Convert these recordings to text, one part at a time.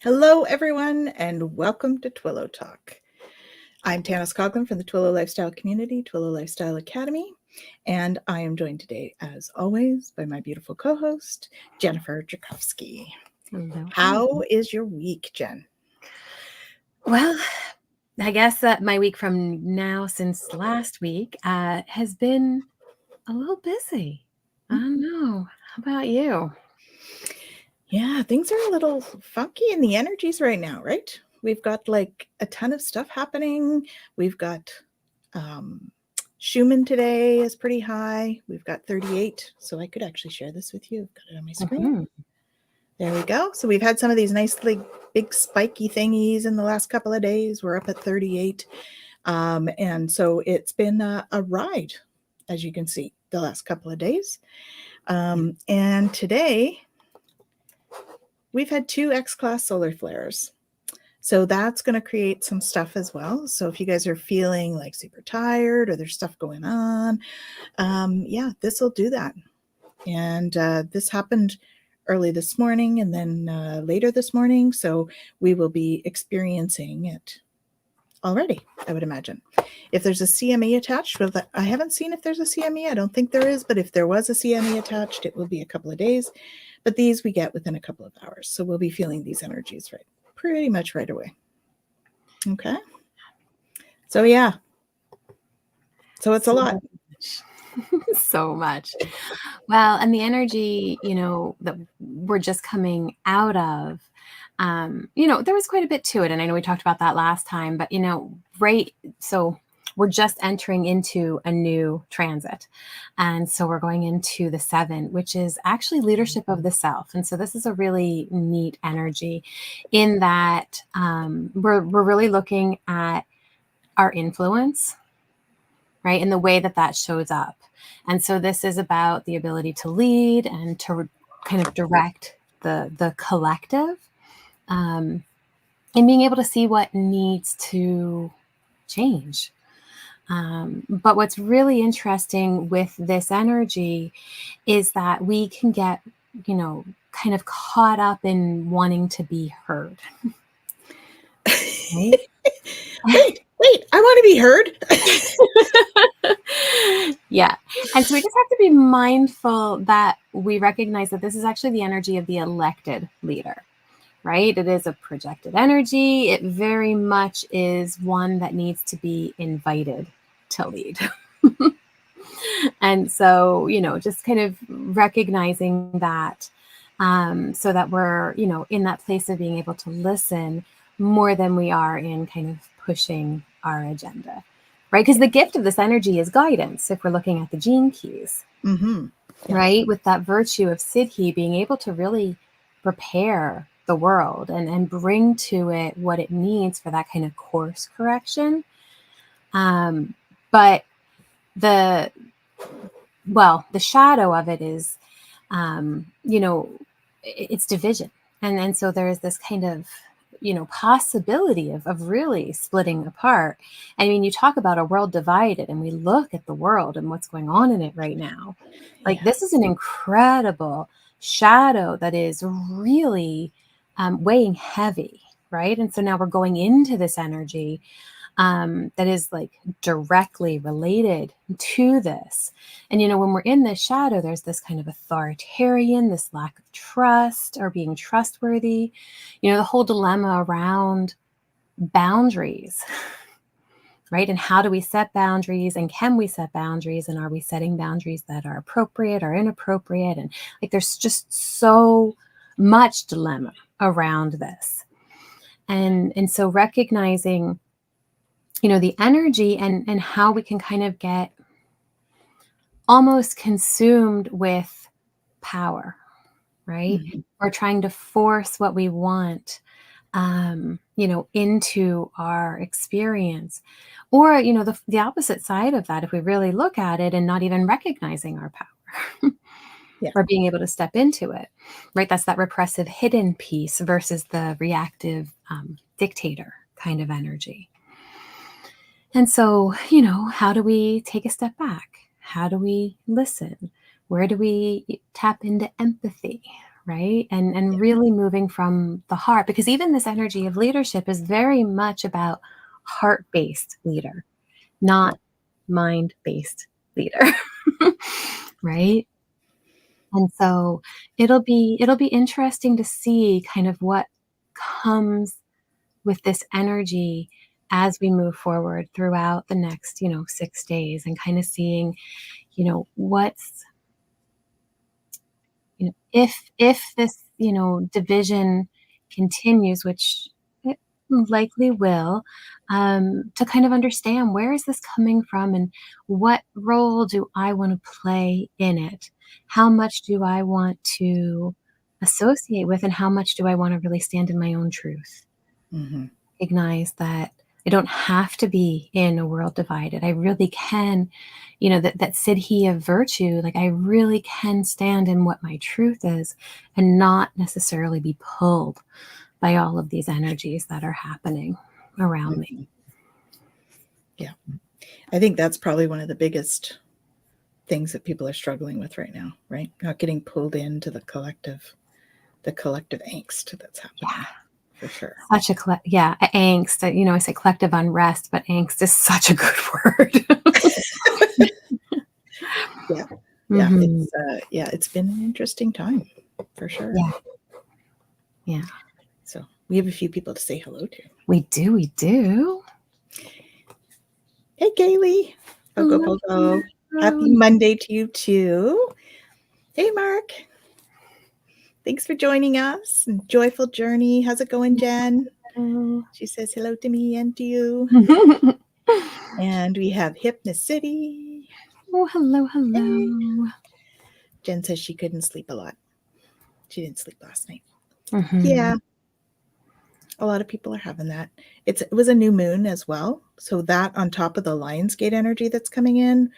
Hello, everyone, and welcome to Twillow Talk. I'm Tanis Coughlin from the Twillow Lifestyle Community, Twillow Lifestyle Academy, and I am joined today, as always, by my beautiful co-host, Jennifer Drakowski. Hello. How is your week, Jen? Well, I guess that my week from now since last week has been a little busy. I don't know. How about you? Yeah, things are a little funky in the energies right now, right? We've got like a ton of stuff happening. We've got Schumann today is pretty high. We've got 38. So I could actually share this with you. I've got it on my screen. Mhm. There we go. So we've had some of these nice like big spiky thingies in the last couple of days. We're up at 38. And so it's been a ride, as you can see, the last couple of days. And today we've had 2 X-class solar flares. So that's going to create some stuff as well. So if you guys are feeling like super tired or there's stuff going on, yeah, this will do that. And this happened early this morning and then later this morning. So we will be experiencing it already, I would imagine. If there's a CME attached, well, I haven't seen if there's a CME. I don't think there is, but if there was a CME attached, it will be a couple of days. But these we get within a couple of hours. So we'll be feeling these energies pretty much right away. Okay. So yeah. So it's a lot. So much. Well, and the energy, that we're just coming out of, there was quite a bit to it. And I know we talked about that last time, but, right. So we're just entering into a new transit. And so we're going into the 7, which is actually leadership of the self. And so this is a really neat energy in that we're really looking at our influence, right? And the way that shows up. And so this is about the ability to lead and to kind of direct the collective, and being able to see what needs to change. But what's really interesting with this energy is that we can get, kind of caught up in wanting to be heard. Right? Wait, I want to be heard. Yeah. And so we just have to be mindful that we recognize that this is actually the energy of the elected leader, right? It is a projected energy. It very much is one that needs to be invited to lead. And so, just kind of recognizing that, so that we're, in that place of being able to listen more than we are in kind of pushing our agenda, right? Because the gift of this energy is guidance. If we're looking at the gene keys, Mm-hmm. Yeah. right? With that virtue of Siddhi, being able to really prepare the world and bring to it what it needs for that kind of course correction. But the shadow of it is, it's division. And so there is this kind of, possibility of really splitting apart. I mean, you talk about a world divided, and we look at the world and what's going on in it right now. Like, this is an incredible shadow that is really weighing heavy, right? And so now we're going into this energy that is like directly related to this. And, when we're in this shadow, there's this kind of authoritarian, this lack of trust or being trustworthy, the whole dilemma around boundaries, right? And how do we set boundaries, and can we set boundaries, and are we setting boundaries that are appropriate or inappropriate? And like, there's just so much dilemma around this. And so recognizing, the energy and how we can kind of get almost consumed with power, right? Mm-hmm. Or trying to force what we want, into our experience. Or, the opposite side of that, if we really look at it and not even recognizing our power. Yeah. Or being able to step into it, right? That's that repressive hidden piece versus the reactive dictator kind of energy. And so, how do we take a step back? How do we listen? Where do we tap into empathy, right? And really moving from the heart, because even this energy of leadership is very much about heart-based leader, Yeah. not mind-based leader. Right? And so it'll be interesting to see kind of what comes with this energy as we move forward throughout the next, 6 days, and kind of seeing, what's, if this, division continues, which it likely will, to kind of understand, where is this coming from, and what role do I want to play in it? How much do I want to associate with, and how much do I want to really stand in my own truth? Hmm. Recognize that I don't have to be in a world divided. I really can, that siddhi of virtue, like I really can stand in what my truth is and not necessarily be pulled by all of these energies that are happening around me. Yeah. I think that's probably one of the biggest things that people are struggling with right now, right? Not getting pulled into the collective angst that's happening, for sure. Such a angst. I say collective unrest, but angst is such a good word. Yeah. Yeah. Mhm. It's been an interesting time, for sure. Yeah. Yeah. So we have a few people to say hello to. We do. Hey, Kaylee. Pogo Hello. Pogo. Happy Monday to you too. Hey, Mark. Thanks for joining us. Joyful journey. How's it going, Jen? Hello. She says hello to me and to you. And we have Hypnus City. Oh, hello. Hey. Jen says she couldn't sleep a lot. She didn't sleep last night. Mhm. Yeah. A lot of people are having that. It was a new moon as well. So that on top of the Lionsgate energy that's coming in.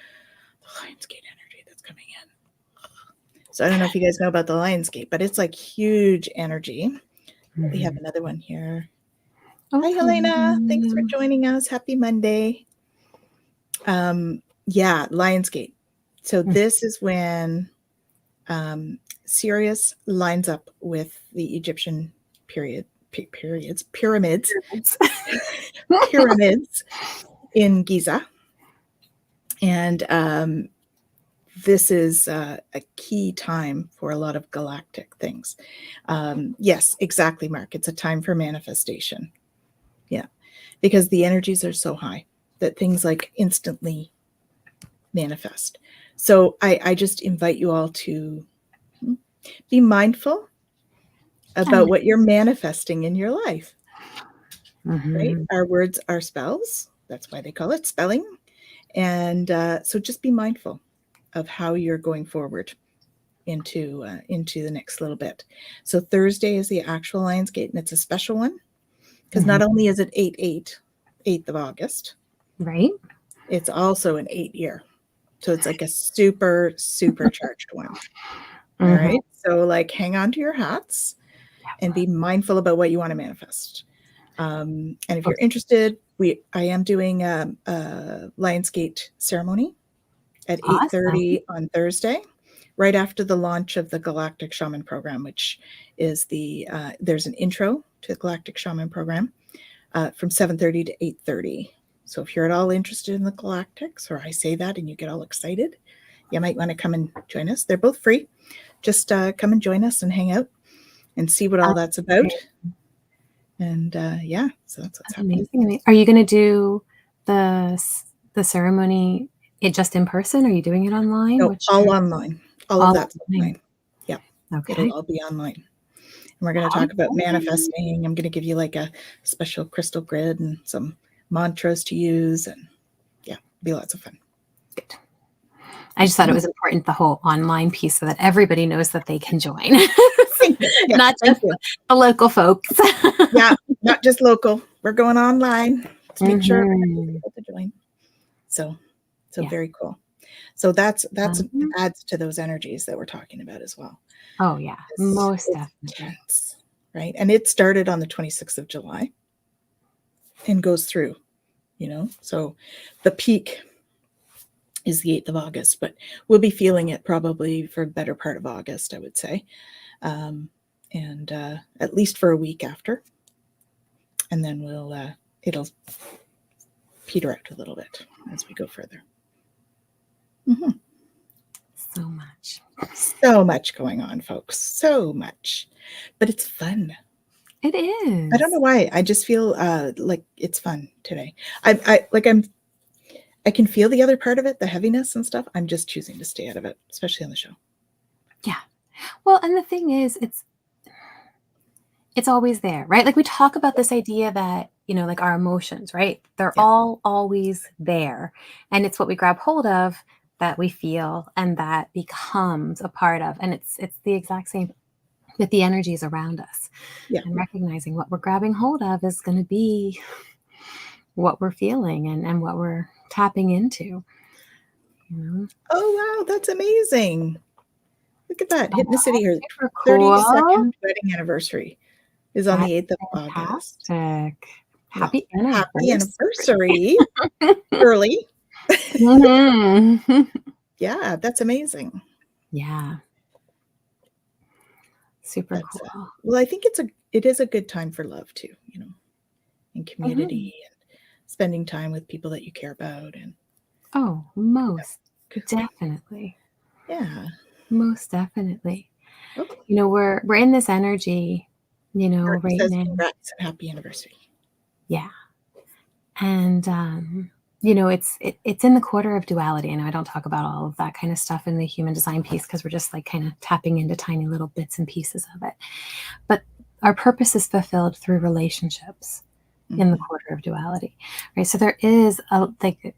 So I don't know if you guys know about the Lionsgate, but it's like huge energy. We have another one here. Oh, Hi, Helena. hello. Thanks for joining us. Happy Monday. Lionsgate. So this is when Sirius lines up with the Egyptian pyramids pyramids in Giza. And this is a key time for a lot of galactic things. Yes, exactly, Mark. It's a time for manifestation. Yeah, because the energies are so high that things like instantly manifest. So I just invite you all to be mindful about what you're manifesting in your life. Right? Our words are spells. That's why they call it spelling. And so just be mindful of how you're going forward into the next little bit. So Thursday is the actual Lionsgate, and it's a special one because not only is it 8th of August, Right. it's also an 8-year. So it's like a super, super charged one. All right. So like hang on to your hats and be mindful about what you want to manifest. And if you're interested, I am doing a Lionsgate ceremony at 8:30 on Thursday, right after the launch of the Galactic Shaman program, which is there's an intro to the Galactic Shaman program from 7:30 to 8:30. So if you're at all interested in the galactics, or I say that and you get all excited, you might want to come and join us. They're both free. Just come and join us and hang out and see what all that's about. And so that's what's happening. Amazing. Are you going to do the ceremony just in person? Or are you doing it online? No, all online. All of that's online. Yeah. Okay. It'll all be online. And we're going to talk about manifesting. I'm going to give you like a special crystal grid and some mantras to use. And yeah, it'll be lots of fun. Good. I just thought it was important, the whole online piece, so that everybody knows that they can join. Not just the local folks. Yeah, not just local. We're going online to make sure everybody's able to join. So very cool. So that's adds to those energies that we're talking about as well. Oh yeah, most definitely. Intense, right? And it started on the 26th of July and goes through, so the peak is the 8th of August, but we'll be feeling it probably for a better part of August, I would say. and at least for a week after. And then it'll peter out a little bit as we go further. Mm-hmm. So much. So much going on, folks. So much. But it's fun. It is. I don't know why. I just feel like it's fun today. I can feel the other part of it, the heaviness and stuff. I'm just choosing to stay out of it, especially on the show. Yeah. Well, and the thing is, it's always there, right? Like we talk about this idea that, like our emotions, right? They're all always there. And it's what we grab hold of that we feel and that becomes a part of. And it's the exact same with the energies around us. Yeah. And recognizing what we're grabbing hold of is going to be what we're feeling and what we're tapping into. Oh, wow. That's amazing. Look at that. Hypnocity, her cool. 32nd wedding anniversary is on the 8th of August. Fantastic. Happy Happy anniversary. Early. Mm-hmm. Yeah, that's amazing. Yeah. Super cool. Well, I think it is a good time for love too, and community and spending time with people that you care about. And most definitely. Yeah. Most definitely. Oh. We're in this energy, right now. Congrats and happy anniversary. Yeah. And it's in the quarter of duality. And I don't talk about all of that kind of stuff in the human design piece because we're just like kind of tapping into tiny little bits and pieces of it. But our purpose is fulfilled through relationships in the quarter of duality, right? So there is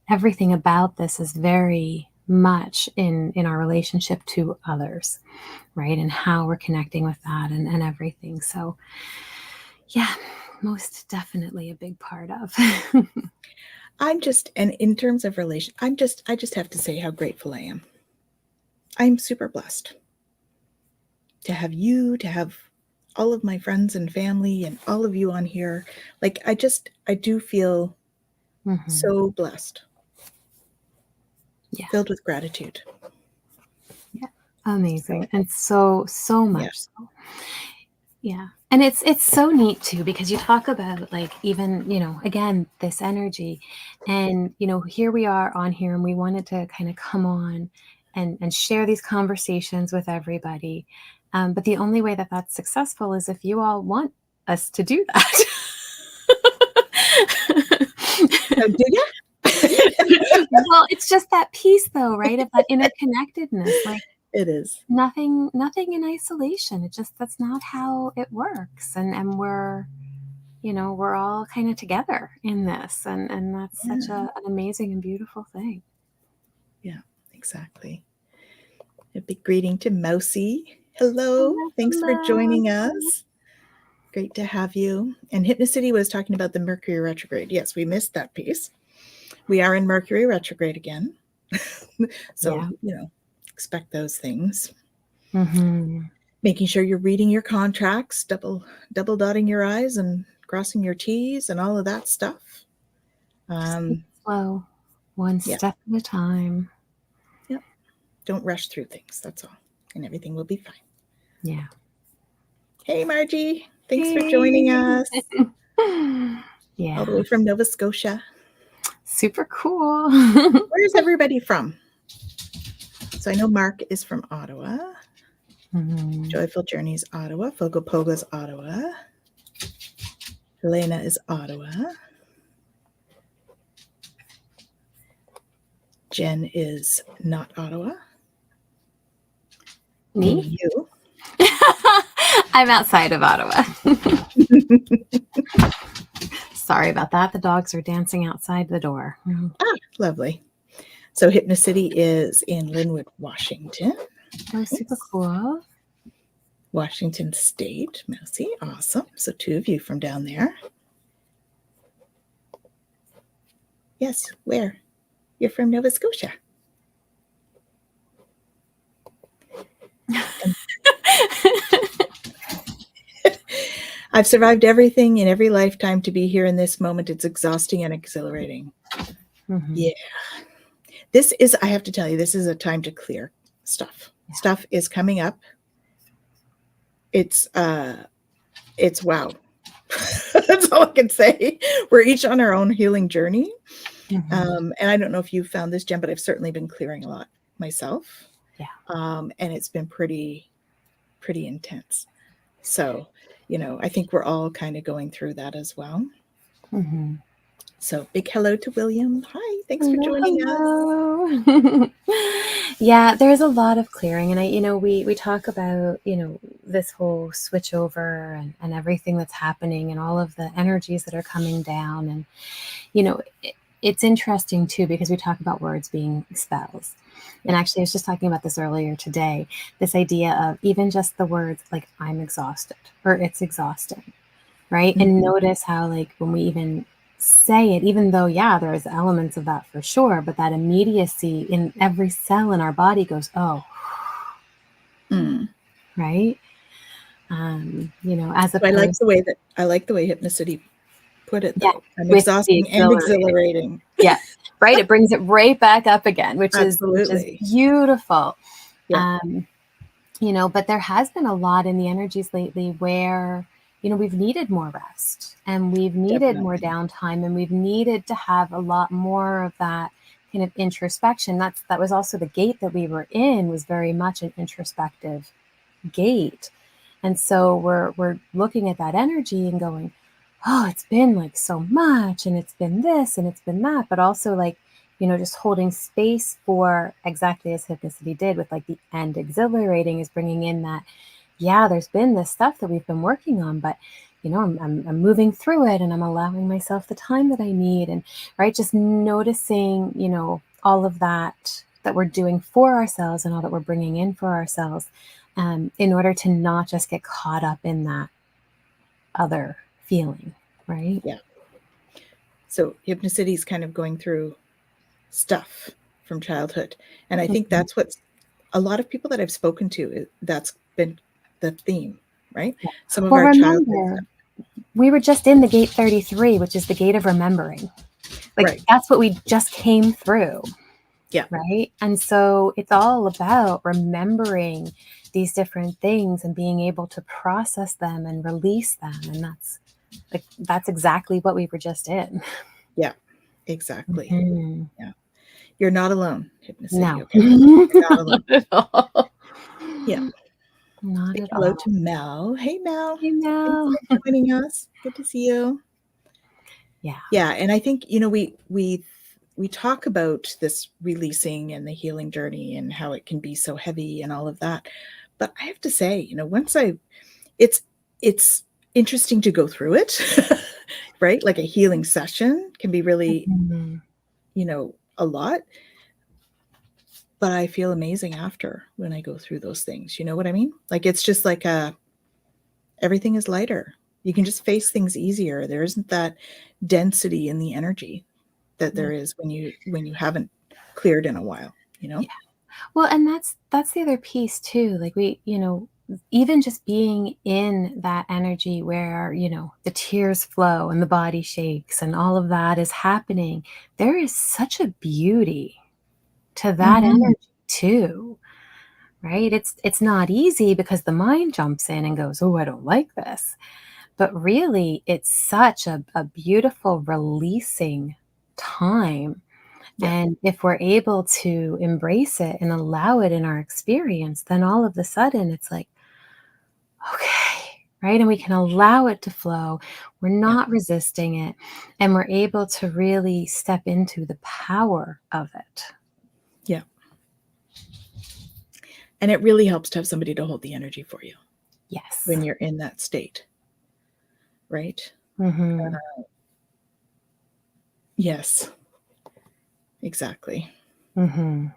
everything about this is very much in our relationship to others, right? And how we're connecting with that and everything. So yeah, most definitely a big part of. And in terms of relation, I just have to say how grateful I am. I'm super blessed to have you, to have all of my friends and family and all of you on here. Like, I do feel so blessed. Yeah. Filled with gratitude. Yeah. Amazing. And so much so. Yeah. And it's so neat too, because you talk about like even, again, this energy and, here we are on here and we wanted to kind of come on and share these conversations with everybody. But the only way that that's successful is if you all want us to do that. So do you? Well, it's just that piece though, right? Of that interconnectedness. Like it is. Nothing in isolation. That's not how it works. And we're, we're all kind of together in this. And that's such an amazing and beautiful thing. Yeah, exactly. A big greeting to Mousy. Hello. Thanks for joining us. Great to have you. And Hypnocity was talking about the Mercury retrograde. Yes, we missed that piece. We are in Mercury retrograde again. So, expect those things. Making sure you're reading your contracts, double dotting your I's and crossing your T's and all of that stuff. Slow, one step at a time. Yep. Don't rush through things. That's all. And everything will be fine. Yeah. Hey, Margie. Thanks for joining us. Yeah. All the way from Nova Scotia. Super cool. Where's everybody from? So I know Mark is from Ottawa. Joyful Journeys, Ottawa. Fogopogo's Ottawa. Helena is Ottawa. Jen is not Ottawa. Me? You. I'm outside of Ottawa. Sorry about that. The dogs are dancing outside the door. Lovely. So Hypnocity is in Linwood, Washington. Oh, super cool. Washington State, Mousy. Awesome. So 2 of you from down there. Yes, where? You're from Nova Scotia. I've survived everything in every lifetime to be here in this moment. It's exhausting and exhilarating. Yeah. I have to tell you, this is a time to clear stuff. Yeah. Stuff is coming up it's wow. That's all I can say. We're each on our own healing journey. And I don't know if you've found this, Jen, but I've certainly been clearing a lot myself. Yeah. And it's been pretty intense. So, I think we're all kind of going through that as well. So big hello to William. Hi, thanks for joining us. Hello. Yeah, there's a lot of clearing. And we talk about, this whole switch over and everything that's happening and all of the energies that are coming down. And, it's interesting too, because we talk about words being spells. And actually, I was just talking about this earlier today, this idea of even just the words like I'm exhausted or it's exhausting, right? And notice how, like, when we even say it, even though, yeah, there's elements of that for sure, but that immediacy in every cell in our body goes, oh, right? As So I like opposed, the way Hypnocity put it, yeah, though. I'm with the exhausting and exhilarating. Yeah, right. It brings it right back up again, which is Absolutely. beautiful. Yeah. But there has been a lot in the energies lately where, we've needed more rest and we've needed more Definitely. downtime and we've needed to have a lot more of that kind of introspection. That was also the gate that we were in, was very much an introspective gate. And so we're looking at that energy and going, oh, it's been like so much and it's been this and it's been that, but also like, just holding space for exactly as Hypnocity did with like the end exhilarating is bringing in that, yeah, there's been this stuff that we've been working on, but I'm moving through it and I'm allowing myself the time that I need. And right, just noticing, all of that we're doing for ourselves and all that we're bringing in for ourselves, in order to not just get caught up in that other feeling, right? Yeah. So Hypnocity is kind of going through stuff from childhood. And I think that's what's a lot of people that I've spoken to, that's been the theme, right? Yeah. Some of Well, our childhood remember, stuff. we were just in the gate 33, which is the gate of remembering. Like, Right. that's what we just came through. Yeah. Right. And so it's all about remembering these different things and being able to process them and release them. And that's exactly what we were just in. Yeah, exactly. Mm-hmm. Yeah. You're not alone, Hypnocity. No. Okay. You're not alone. Not at all. Yeah. Not Big at hello all. to Mel. Hey, Mel. Hey, Thanks Mel. for joining us. Good to see you. Yeah. Yeah. And I think, we talk about this releasing and the healing journey and how it can be so heavy and all of that. But I have to say, it's interesting to go through it, right? Like a healing session can be really, Mm-hmm. a lot. But I feel amazing after when I go through those things. You know what I mean? Like, it's just like everything is lighter. You can just face things easier. There isn't that density in the energy that there is when you haven't cleared in a while, Yeah. Well, and that's the other piece too. Like we, even just being in that energy where, the tears flow and the body shakes and all of that is happening, there is such a beauty to that Mhm. energy too. Right? It's not easy because the mind jumps in and goes, "Oh, I don't like this." But really, it's such a beautiful releasing time. Yeah. And if we're able to embrace it and allow it in our experience, then all of a sudden it's like, okay, right? And we can allow it to flow. We're Yeah. not resisting it. And we're able to really step into the power of it. Yeah. And it really helps to have somebody to hold the energy for you Yes. when you're in that state, right? Mm-hmm. Yes. Exactly. Mm-hmm.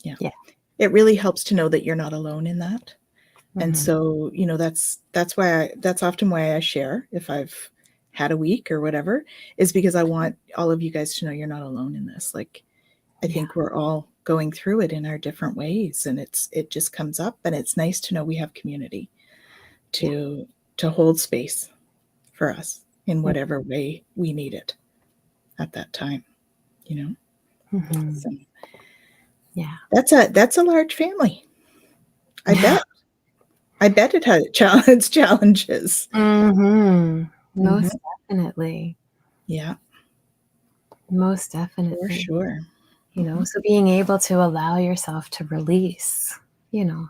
Yeah. Yeah. It really helps to know that you're not alone in that. And Mm-hmm. so, that's often why I share if I've had a week or whatever, is because I want all of you guys to know you're not alone in this. Like, I Yeah. think we're all going through it in our different ways, and it just comes up, and it's nice to know we have community to hold space for us in whatever way we need it at that time, you know. Mm-hmm. So Yeah. that's a large family, I Yeah. bet. I bet it had its challenges. Most Mhm. definitely. Yeah, Most for definitely. sure. Mhm. So being able to allow yourself to release,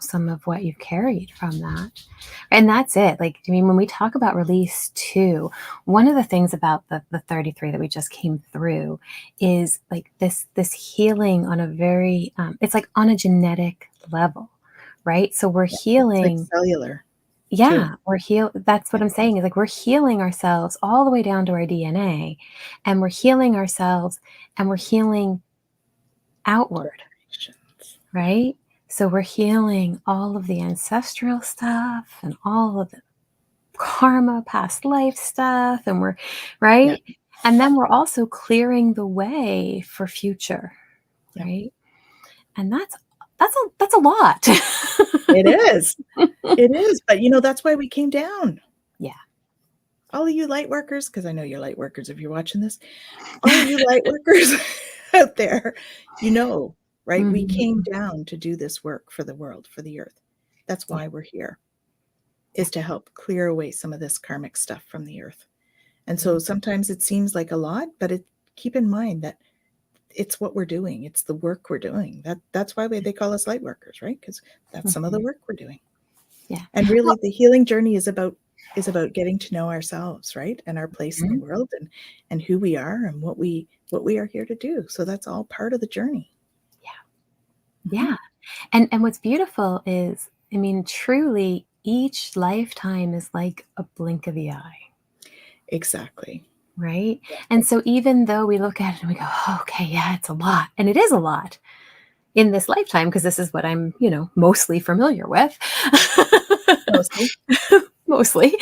some of what you've carried from that. And that's it. Like, I mean, when we talk about release too, one of the things about the 33 that we just came through is like this healing on a very it's like on a genetic level, right? So we're Yeah, it's like healing. cellular too. Yeah, that's what Yeah, I'm saying is like we're healing ourselves all the way down to our DNA, and we're healing ourselves and we're healing outward, generations. Yeah, right? So we're healing all of the ancestral stuff and all of the karma, past life stuff, and we're yeah, right? And then we're also clearing the way for future, yeah. right? And that's a lot. It is. It is, but, that's why we came down. Yeah. All of you light workers, because I know you're light workers if you're watching this. All of you light workers out there, right? We Mhm. came down to do this work for the world, for the earth. That's Yeah, why we're here, yeah. is to help clear away some of this karmic stuff from the earth. And Mhm. so sometimes it seems like a lot, but keep in mind that it's what we're doing. It's the work we're doing. That's why they call us light workers, right? Because that's some of the Mhm. work we're doing. Yeah. And really, Well, the healing journey is about getting to know ourselves, right? And our place in the mhm. world and who we are and what we are here to do. So that's all part of the journey. Yeah. Mhm. Yeah. And what's beautiful is, I mean, truly each lifetime is like a blink of the eye, Exactly. right? Yeah. And so even though we look at it and we go, "Oh, okay, yeah, it's a lot." And it is a lot in this lifetime because this is what I'm, mostly familiar with. Mostly. Mostly.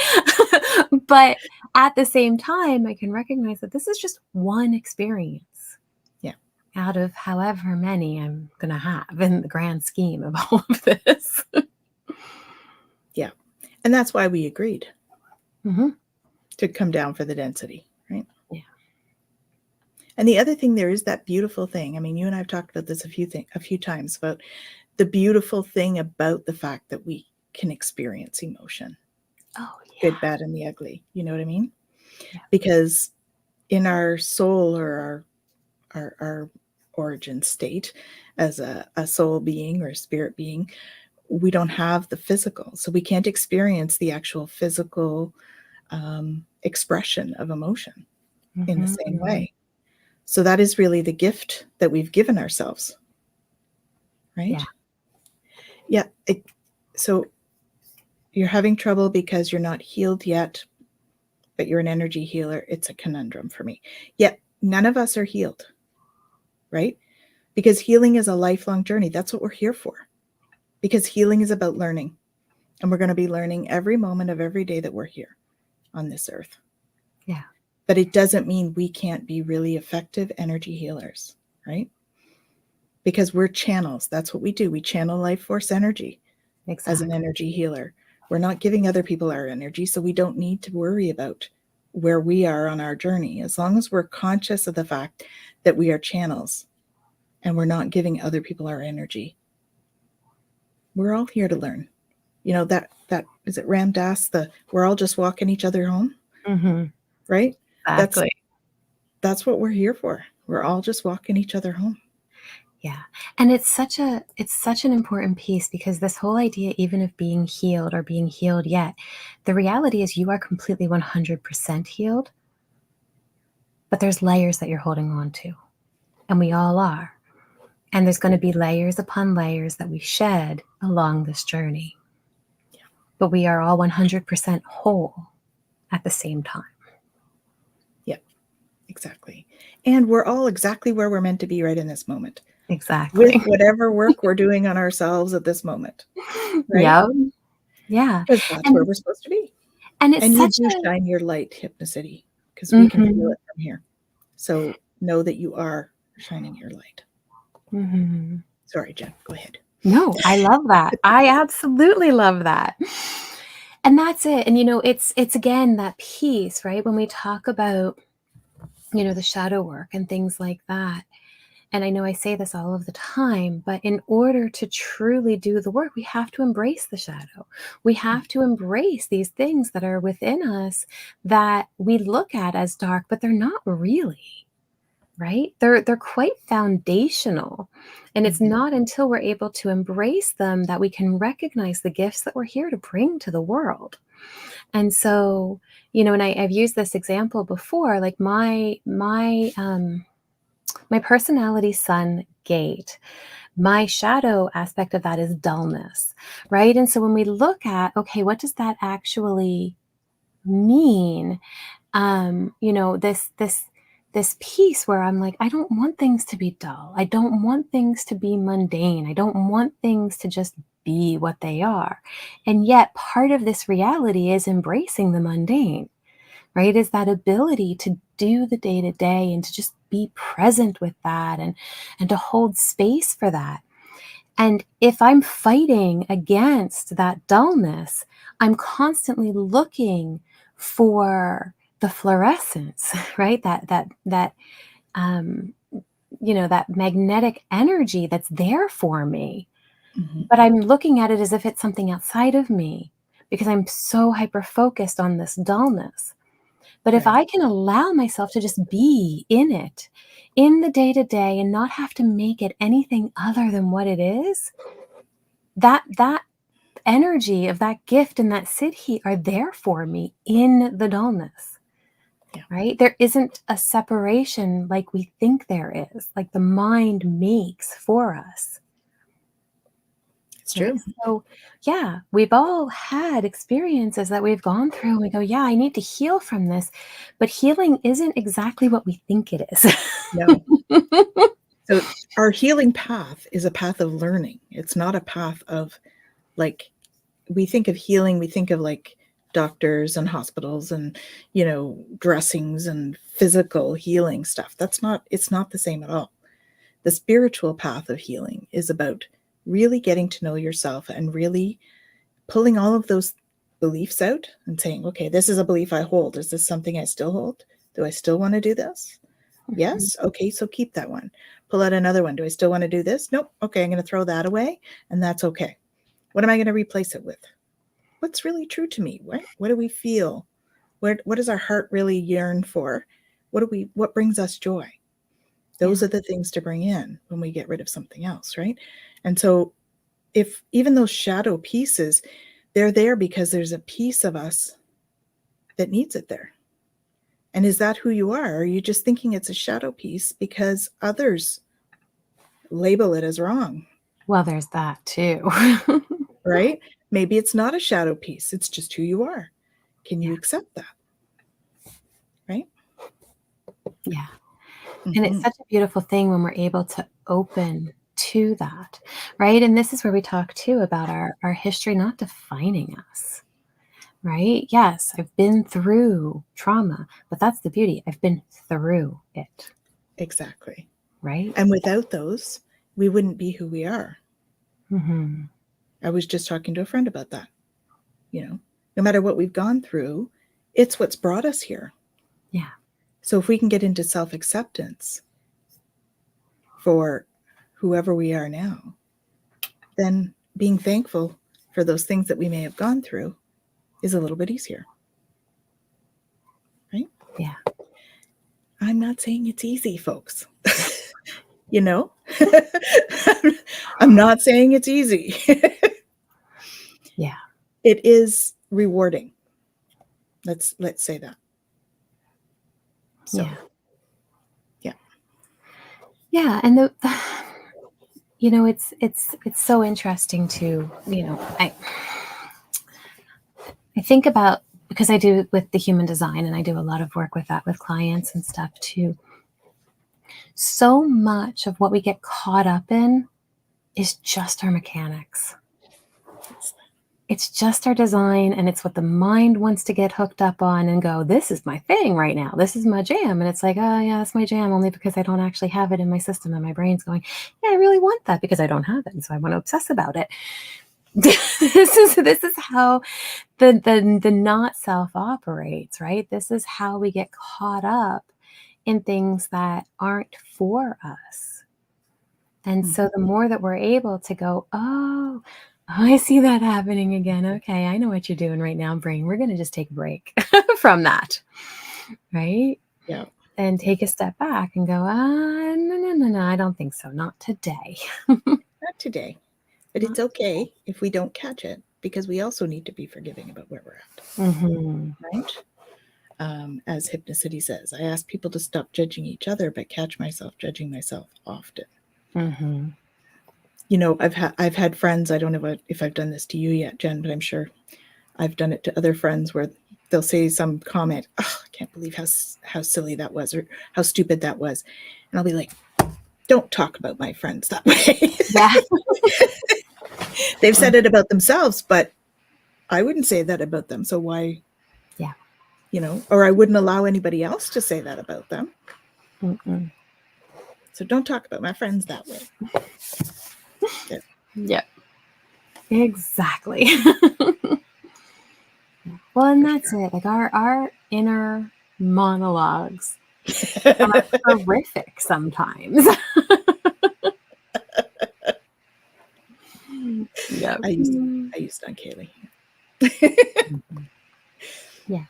But at the same time, I can recognize that this is just one experience Yeah. out of however many I'm going to have in the grand scheme of all of this. Yeah. And that's why we agreed Mhm. to come down for the density, right? Yeah. And the other thing there is that beautiful thing. I mean, you and I have talked about this a few times about the beautiful thing about the fact that we can experience emotion, Oh, good, yeah. bad, and the ugly. You know what I mean? Yeah. Because in our soul or our origin state as a soul being or a spirit being, we don't have the physical. So we can't experience the actual physical expression of emotion in the Mhm. same way. So that is really the gift that we've given ourselves, Yeah. right? Yeah. So you're having trouble because you're not healed yet, but you're an energy healer. It's a conundrum for me. Yet none of us are healed, right? Because healing is a lifelong journey. That's what we're here for. Because healing is about learning. And we're going to be learning every moment of every day that we're here on this earth. Yeah. But it doesn't mean we can't be really effective energy healers, right? Because we're channels. That's what we do. We channel life force energy as an Exactly. energy healer. We're not giving other people our energy, so we don't need to worry about where we are on our journey. As long as we're conscious of the fact that we are channels and we're not giving other people our energy, we're all here to learn. That is it Ram Dass, the we're all just walking each other home, Mhm. right? That's Exactly. that's what we're here for. We're all just walking each other home. Yeah. And it's such an important piece because this whole idea even of being healed or being healed yet, the reality is you are completely 100% healed, but there's layers that you're holding on to, and we all are. And there's going to be layers upon layers that we shed along this journey. But we are all 100% whole at the same time. Yep, exactly. And we're all exactly where we're meant to be right in this moment with Exactly. whatever work we're doing on ourselves at this moment, right? Yeah. Yeah. Because that's where And we're supposed to be. and it's And you such do a shine your light, Hypnocity, because we can feel Mhm. it from here. So know that you are shining your light. Mhm. Sorry, Jen, go ahead. No, I love that. I absolutely love that. And that's it. And it's again that piece, right? When we talk about, the shadow work and things like that. And I know I say this all of the time, but in order to truly do the work, we have to embrace the shadow. We have to embrace these things that are within us that we look at as dark, but they're not really, right? They're quite foundational. And it's Mhm. not until we're able to embrace them that we can recognize the gifts that we're here to bring to the world. And so, and I've used this example before, like my personality sun gate, my shadow aspect of that is dullness, right? And so when we look at, okay, what does that actually mean? This piece where I'm like, I don't want things to be dull. I don't want things to be mundane. I don't want things to just be what they are. And yet part of this reality is embracing the mundane, right? Is that ability to do the day to day and to just be present with that and to hold space for that. And if I'm fighting against that dullness, I'm constantly looking for the fluorescence, right? Um, that magnetic energy that's there for me. Mhm. But I'm looking at it as if it's something outside of me because I'm so hyper focused on this dullness. But if Right. I can allow myself to just be in it, in the day to day, and not have to make it anything other than what it is, that energy of that gift and that siddhi are there for me in the dullness, Yeah. right? There isn't a separation like we think there is, like the mind makes for us. It's Right. true. So, yeah, we've all had experiences that we've gone through and we go, yeah, I need to heal from this. But healing isn't exactly what we think it is. No. So our healing path is a path of learning. It's not a path of, like, we think of healing, we think of like doctors and hospitals and, dressings and physical healing stuff. It's not the same at all. The spiritual path of healing is about really getting to know yourself and really pulling all of those beliefs out and saying, okay, this is a belief I hold. Is this something I still hold? Do I still want to do this? Mhm. Yes. Okay. So keep that one. Pull out another one. Do I still want to do this? Nope. Okay. I'm going to throw that away. And that's okay. What am I going to replace it with? What's really true to me? What do we feel? What does our heart really yearn for? What brings us joy? Those Yeah. are the things to bring in when we get rid of something else, right? And so if even those shadow pieces, they're there because there's a piece of us that needs it there. And is that who you are? Are you just thinking it's a shadow piece because others label it as wrong, Well, there's that too. right? Maybe it's not a shadow piece, it's just who you are. Can you Yeah. accept that, right? Yeah. And it's Mhm. such a beautiful thing when we're able to open to that, right? And this is where we talk too about our history not defining us, right? Yes, I've been through trauma, but that's the beauty. I've been through it, Exactly. right? And without those, we wouldn't be who we are. Hmm. I was just talking to a friend about that. No matter what we've gone through, it's what's brought us here. Yeah. So if we can get into self acceptance for whoever we are now, then being thankful for those things that we may have gone through is a little bit easier, right? Yeah. I'm not saying it's easy, folks. you know, I'm not saying it's easy. Yeah. It is rewarding. Let's say that. So, Yeah. yeah. Yeah. And it's so interesting to, I think about, because I do with the human design and I do a lot of work with that with clients and stuff too. So much of what we get caught up in is just our mechanics. It's just our design, and it's what the mind wants to get hooked up on and go, this is my thing right now. This is my jam. And it's like, oh, yeah, that's my jam, only because I don't actually have it in my system. And my brain's going, yeah, I really want that because I don't have it. And so I want to obsess about it. This is how the not self operates, right? This is how we get caught up in things that aren't for us. And so the more that we're able to go, oh, I see that happening again. Okay, I know what you're doing right now, brain. We're going to just take a break from that, right? Yeah. And take a step back and go, no, I don't think so. Not today. Not today. But it's Not okay if we don't catch it, because we also need to be forgiving about where we're at. Mm-hmm. Right? As Hypnocity says, I ask people to stop judging each other, but catch myself judging myself often. Mm-hmm. You know, I've had friends, I don't know if I've done this to you yet, Jen, but I'm sure I've done it to other friends where they'll say some comment, oh, I can't believe how silly that was, or how stupid that was. And I'll be like, don't talk about my friends that way. Yeah. They've said it about themselves, but I wouldn't say that about them. So why? Yeah. You know, or I wouldn't allow anybody else to say that about them. Mm-mm. So don't talk about my friends that way. Yeah. Yep. Exactly. Well, and that's it. Like our inner monologues are horrific sometimes. Yeah. I used on Kaylee. Yeah.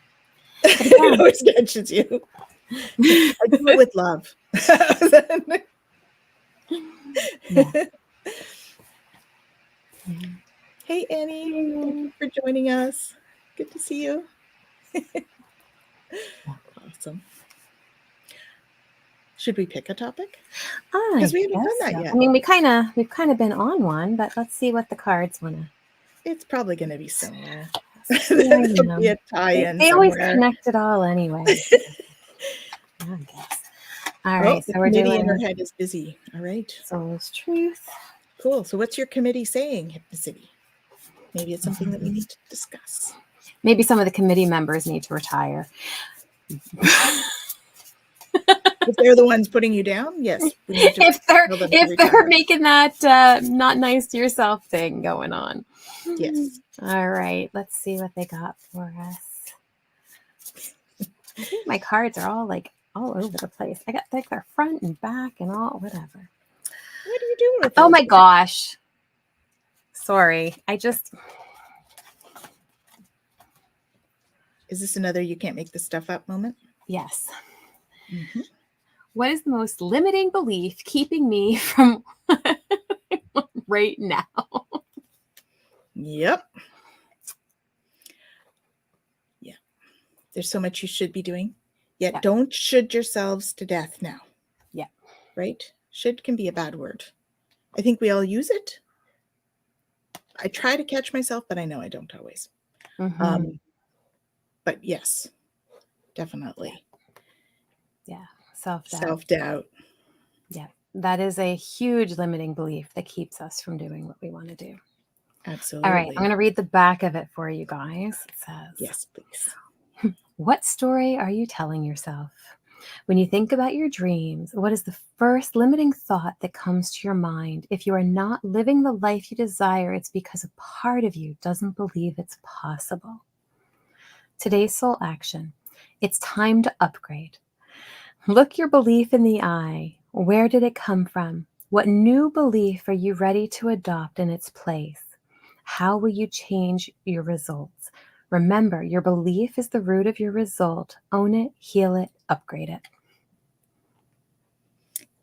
It always catches you. I do it with love. Yeah. Hey, Annie. Thank you for joining us. Good to see you. Awesome. Should we pick a topic? Because we haven't done that yet. I mean, we've kind of been on one, but let's see what the cards want to. It's probably going to be similar. Yeah, There'll be a tie-in they always somewhere. connect it all anyway. I guess. All right, the so we're committee doing in her head is busy. All right. Soul's Truth. Cool. So what's your committee saying, Hypnocity? Maybe it's something that we need to discuss. Maybe some of the committee members need to retire. If they're the ones putting you down, yes. If they're making that not nice to yourself thing going on. Yes. All right, let's see what they got for us. I think my cards are all over the place. I got like their front and back and all whatever. What are you doing with Oh my gosh. Sorry. Is this another you can't make this stuff up moment? Yes. Mm-hmm. What is the most limiting belief keeping me from right now? Yep. Yeah. There's so much you should be doing, yet don't should yourselves to death now. Yeah. Right? Should can be a bad word. I think we all use it. I try to catch myself, but I know I don't always. Mm-hmm. But yes, definitely. Yeah. Self-doubt. Self-doubt. Yeah. That is a huge limiting belief that keeps us from doing what we want to do. Absolutely. All right. I'm going to read the back of it for you guys. It says, yes, please. What story are you telling yourself? When you think about your dreams, what is the first limiting thought that comes to your mind? If you are not living the life you desire, it's because a part of you doesn't believe it's possible. Today's soul action. It's time to upgrade. Look your belief in the eye. Where did it come from? What new belief are you ready to adopt in its place? How will you change your results? Remember, your belief is the root of your result. Own it, heal it, upgrade it.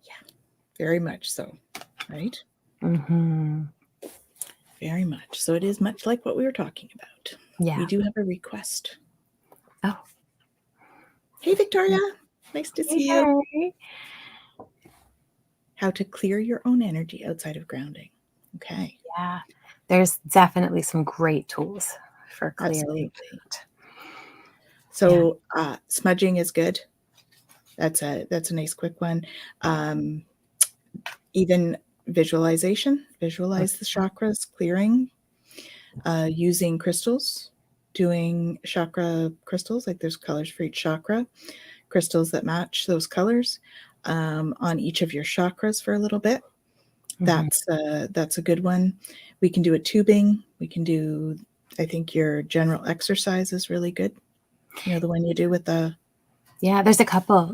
Yeah, very much so, right? Mm-hmm. Very much. So it is much like what we were talking about. Yeah. We do have a request. Oh. Hey, Victoria. Nice to see you. Hey. How to clear your own energy outside of grounding. Okay. Yeah. There's definitely some great tools for clearing. Absolutely. So smudging is good. That's a nice quick one. Even visualization. Visualize the chakras clearing. Using crystals. Doing chakra crystals. Like there's colors for each chakra. Crystals that match those colors on each of your chakras for a little bit. Mm-hmm. That's a good one. We can do a tubing. We can do, I think your general exercise is really good. You know, the one you do with the. Yeah, there's a couple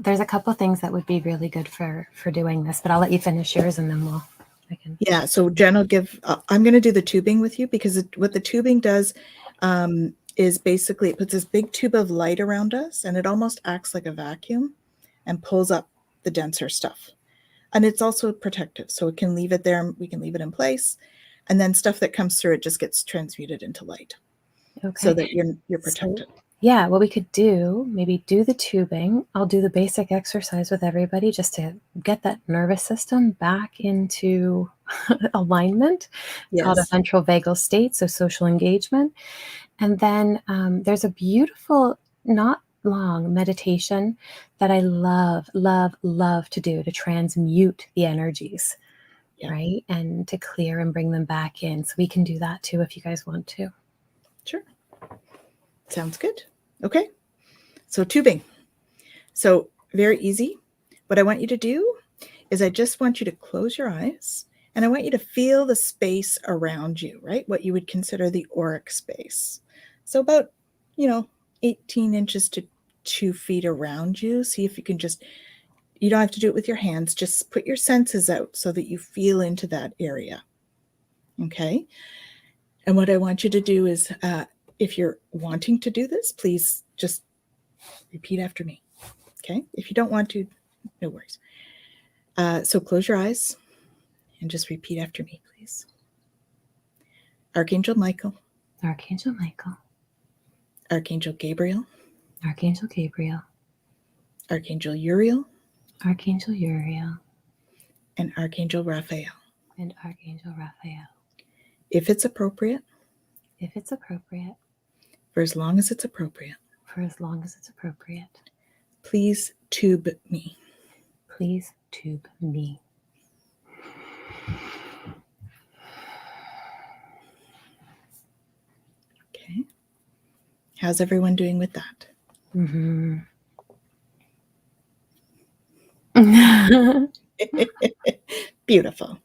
things that would be really good for doing this, but I'll let you finish yours and then we'll. I can. Yeah. So Jen will give, I'm going to do the tubing with you because what the tubing does is basically it puts this big tube of light around us and it almost acts like a vacuum and pulls up the denser stuff. And it's also protective. So it can leave it there. We can leave it in place. And then stuff that comes through it just gets transmuted into light. Okay. So that you're protected. So, yeah, what we could do, maybe do the tubing. I'll do the basic exercise with everybody just to get that nervous system back into alignment. It's called a Yes. ventral vagal state, so social engagement. And then there's a beautiful, not long meditation that I love, love, love to do to transmute the energies, Yeah. right? And to clear and bring them back in. So we can do that too if you guys want to. Sure. Sounds good. Okay. So tubing. So very easy. What I want you to do is I just want you to close your eyes and I want you to feel the space around you, right? What you would consider the auric space. So about, 18 inches to 2 feet around you. See if you can you don't have to do it with your hands. Just put your senses out so that you feel into that area. Okay. And what I want you to do is, if you're wanting to do this, please just repeat after me. Okay. If you don't want to, no worries. So close your eyes and just repeat after me, please. Archangel Michael. Archangel Michael. Archangel Gabriel. Archangel Gabriel. Archangel Uriel. Archangel Uriel. And Archangel Raphael. And Archangel Raphael. If it's appropriate. If it's appropriate. For as long as it's appropriate. For as long as it's appropriate. Please tube me. Please tube me. Okay. How's everyone doing with that? Mm-hmm. Beautiful.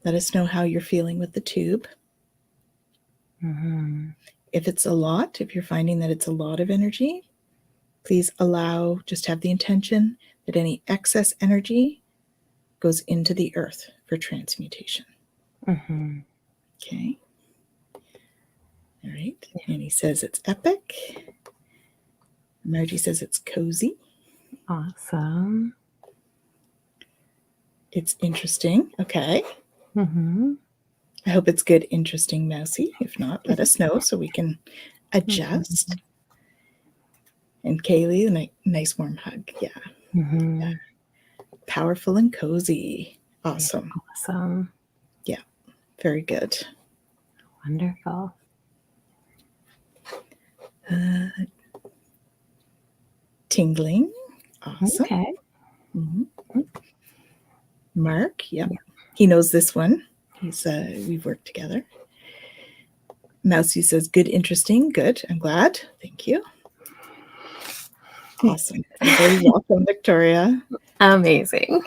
Let us know how you're feeling with the tube. Mm-hmm. If it's a lot, if you're finding that it's a lot of energy, please just have the intention that any excess energy goes into the earth for transmutation. Mm-hmm. Okay. All right. Yeah. And he says it's epic. Margie says it's cozy. Awesome. It's interesting. Okay. Mm-hmm. I hope it's good, interesting, mousy. If not, let us know so we can adjust. Mm-hmm. And Kaylee, a nice warm hug. Yeah. Mm-hmm. Yeah. Powerful and cozy. Awesome. Awesome. Yeah. Very good. Wonderful. Tingling. Awesome. Okay. Mm-hmm. Mark. Yeah. He knows this one. We've worked together. Mousy says, good, interesting. Good. I'm glad. Thank you. Awesome. You're very welcome, Victoria. Amazing.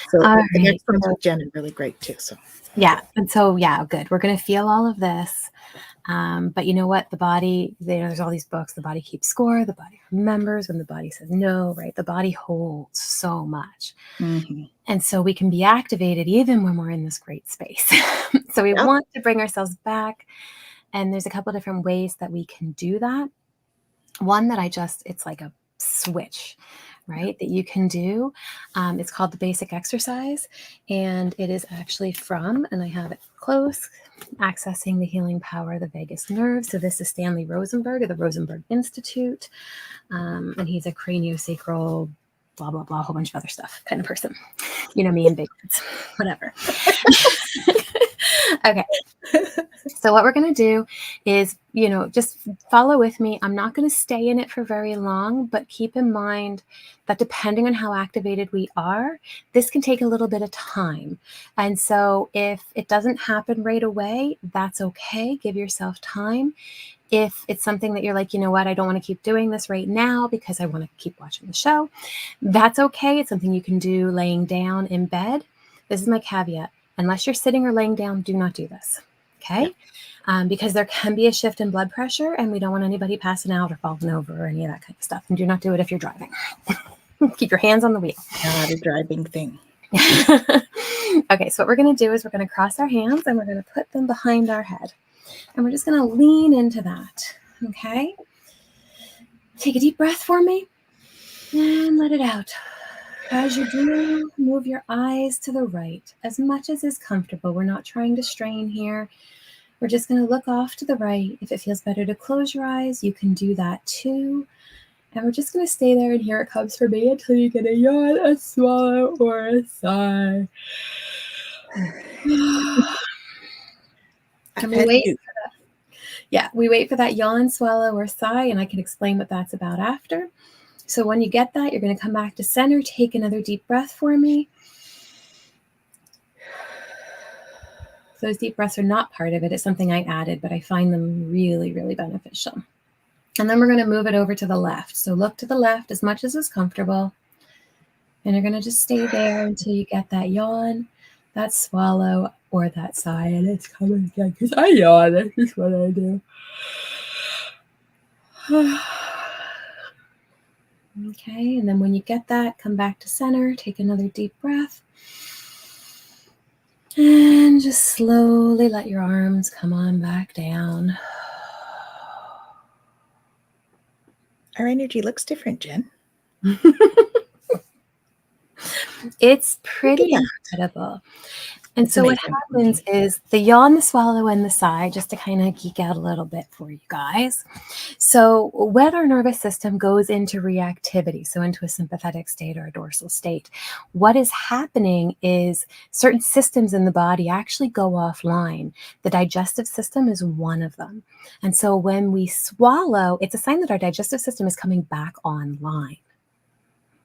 So the next one's with Jen is really great too. So yeah. And so, yeah, good. We're going to feel all of this. But you know what? The body, there's all these books. The body keeps score. The body remembers when the body says no, right? The body holds so much. Mm-hmm. And so we can be activated even when we're in this great space. So we want to bring ourselves back. And there's a couple of different ways that we can do that. One that it's like a switch, right? That you can do. It's called the basic exercise. And it is actually and I have it close, accessing the healing power of the vagus nerve. So this is Stanley Rosenberg of the Rosenberg Institute. And he's a craniosacral, blah, blah, blah, a whole bunch of other stuff kind of person. You know me and big words, whatever. Okay. So what we're going to do is, just follow with me. I'm not going to stay in it for very long, but keep in mind that depending on how activated we are, this can take a little bit of time. And so if it doesn't happen right away, that's okay. Give yourself time. If it's something that you're like, you know what, I don't want to keep doing this right now because I want to keep watching the show, that's okay. It's something you can do laying down in bed. This is my caveat. Unless you're sitting or laying down, do not do this. Okay? Yeah. Because there can be a shift in blood pressure and we don't want anybody passing out or falling over or any of that kind of stuff. And do not do it if you're driving. Keep your hands on the wheel. Not a driving thing. Okay, so what we're going to do is we're going to cross our hands and we're going to put them behind our head. And we're just going to lean into that. Okay? Take a deep breath for me and let it out. As you do, move your eyes to the right as much as is comfortable. We're not trying to strain here. We're just going to look off to the right. If it feels better to close your eyes, you can do that too. And we're just going to stay there, and here it comes for me until you get a yawn, a swallow, or a sigh. And we wait. We wait for that yawn, swallow, or sigh, and I can explain what that's about after. So when you get that, you're going to come back to center. Take another deep breath for me. Those deep breaths are not part of it. It's something I added, but I find them really, really beneficial. And then we're going to move it over to the left. So look to the left as much as is comfortable. And you're going to just stay there until you get that yawn, that swallow, or that sigh. And it's coming again because I yawn. That's just what I do. Okay, and then when you get that, come back to center. Take another deep breath. And just slowly let your arms come on back down. Our energy looks different, Jen. It's pretty incredible. And It's so what amazing. happens is the yawn, the swallow, and the sigh, just to kind of geek out a little bit for you guys. So when our nervous system goes into reactivity, so into a sympathetic state or a dorsal state, what is happening is certain systems in the body actually go offline. The digestive system is one of them. And so when we swallow, it's a sign that our digestive system is coming back online.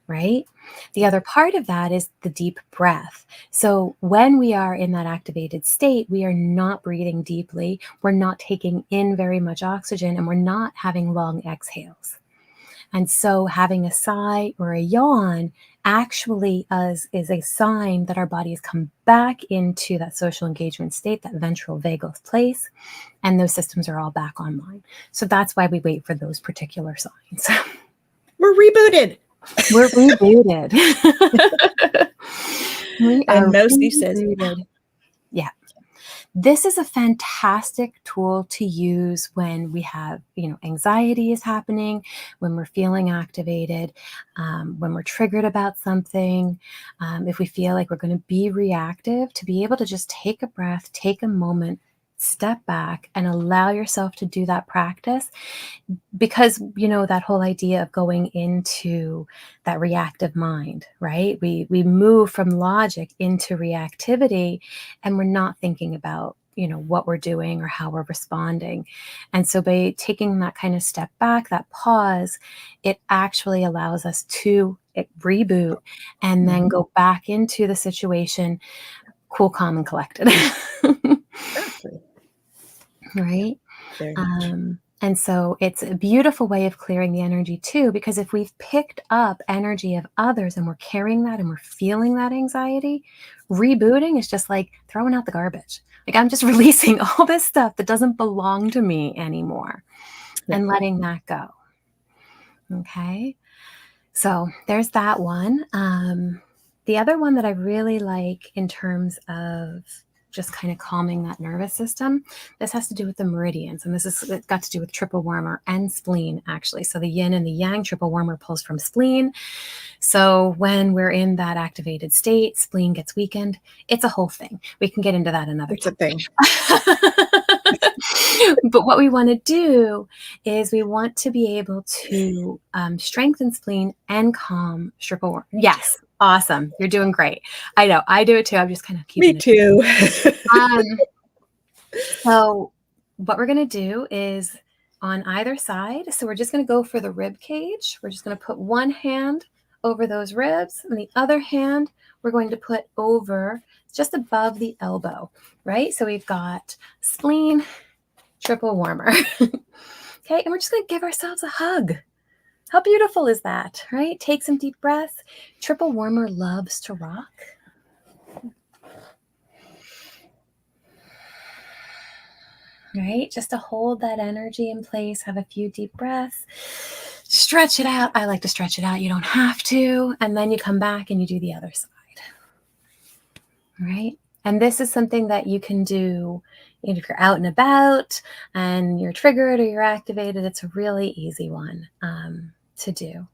Right? The other part of that is the deep breath. So when we are in that activated state, we are not breathing deeply, we're not taking in very much oxygen, and we're not having long exhales. And so having a sigh or a yawn actually is a sign that our body has come back into that social engagement state, that ventral vagal place, and those systems are all back online. So that's why we wait for those particular signs. We're rebooted. We're rebooted. We are And Mosi says, rebooted. Yeah. This is a fantastic tool to use when we have, anxiety is happening, when we're feeling activated, when we're triggered about something, if we feel like we're going to be reactive, to be able to just take a breath, take a moment, step back and allow yourself to do that practice. Because, that whole idea of going into that reactive mind, right? We move from logic into reactivity, and we're not thinking about, what we're doing or how we're responding. And so by taking that kind of step back, that pause, it actually allows us to reboot and then go back into the situation, cool, calm, and collected. exactly. Right? Very much. And so it's a beautiful way of clearing the energy too, because if we've picked up energy of others and we're carrying that and we're feeling that anxiety, rebooting is just like throwing out the garbage. Like I'm just releasing all this stuff that doesn't belong to me anymore and letting that go. Okay. So there's that one. The other one that I really like in terms of just kind of calming that nervous system, this has to do with the meridians. And it's got to do with triple warmer and spleen, actually. So the yin and the yang, triple warmer pulls from spleen. So when we're in that activated state, spleen gets weakened. It's a whole thing. We can get into that another time. It's a thing. But what we want to do is we want to be able to strengthen spleen and calm triple warmer. Yes. Awesome. You're doing great. I know. I do it too. I'm just kind of keeping Me too. So what we're going to do is on either side. So we're just going to go for the rib cage. We're just going to put one hand over those ribs and the other hand we're going to put over just above the elbow, right? So we've got spleen, triple warmer. Okay. And we're just going to give ourselves a hug. How beautiful is that, right? Take some deep breaths. Triple warmer loves to rock. Right? Just to hold that energy in place, have a few deep breaths. stretch it out. I like to stretch it out. You don't have to. And then you come back and you do the other side. Right? And this is something that you can do if you're out and about and you're triggered or you're activated. It's a really easy one to do.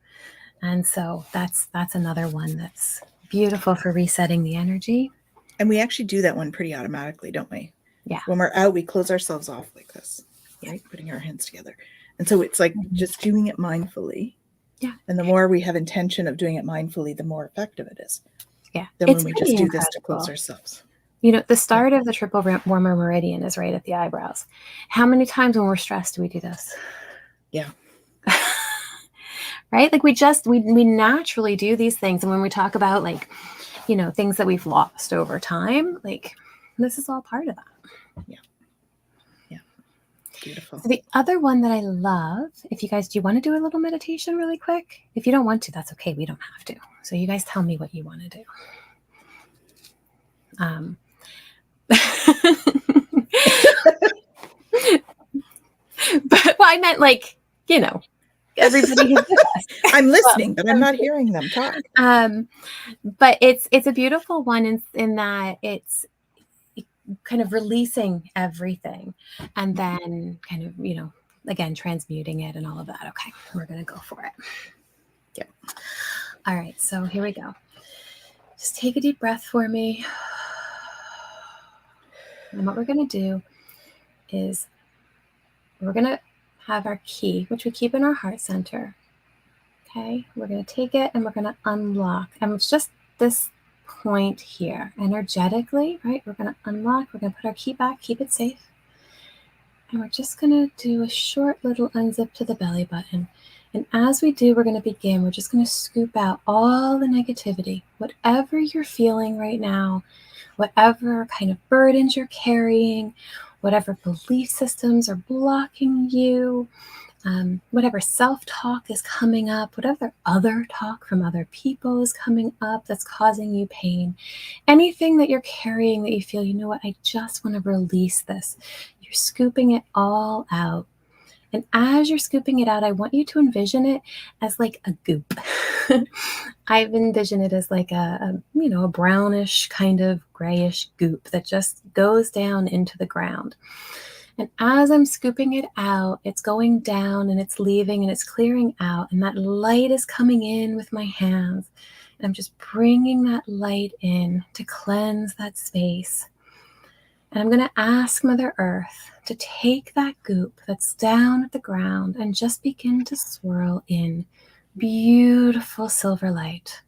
And so that's another one that's beautiful for resetting the energy. And we actually do that one pretty automatically, don't we? Yeah. When we're out, we close ourselves off like this, right? Putting our hands together. And so it's like just doing it mindfully. Yeah. And the more we have intention of doing it mindfully, the more effective it is. Yeah. Than when we just do this to close ourselves. You know, the start of the triple warmer meridian is right at the eyebrows. How many times when we're stressed do we do this? Yeah. Right? Like we naturally do these things. And when we talk about like, you know, things that we've lost over time, like this is all part of that. Yeah. Yeah. Beautiful. So the other one that I love, if you guys, do you want to do a little meditation really quick? If you don't want to, that's okay. We don't have to. So you guys tell me what you want to do. But well, I meant like, you know, everybody who's with us. I'm listening, but I'm not hearing them talk. But it's a beautiful one in that it's kind of releasing everything and then kind of, you know, again, transmuting it and all of that. Okay, we're going to go for it. Yeah. All right, so here we go. Just take a deep breath for me. And what we're going to do is we're going to have our key, which we keep in our heart center. Okay, we're going to take it and we're going to unlock. And it's just this point here, energetically, right? We're going to unlock, we're going to put our key back, keep it safe. And we're just going to do a short little unzip to the belly button. And as we do, we're going to begin. We're just going to scoop out all the negativity, whatever you're feeling right now, whatever kind of burdens you're carrying, whatever belief systems are blocking you, whatever self-talk is coming up, whatever other talk from other people is coming up that's causing you pain, anything that you're carrying that you feel, you know what, I just want to release this. You're scooping it all out. And as you're scooping it out, I want you to envision it as like a goop. I've envisioned it as like a brownish kind of grayish goop that just goes down into the ground. And as I'm scooping it out, it's going down and it's leaving and it's clearing out. And that light is coming in with my hands. And I'm just bringing that light in to cleanse that space. And I'm going to ask Mother Earth to take that goop that's down at the ground and just begin to swirl in beautiful silver light.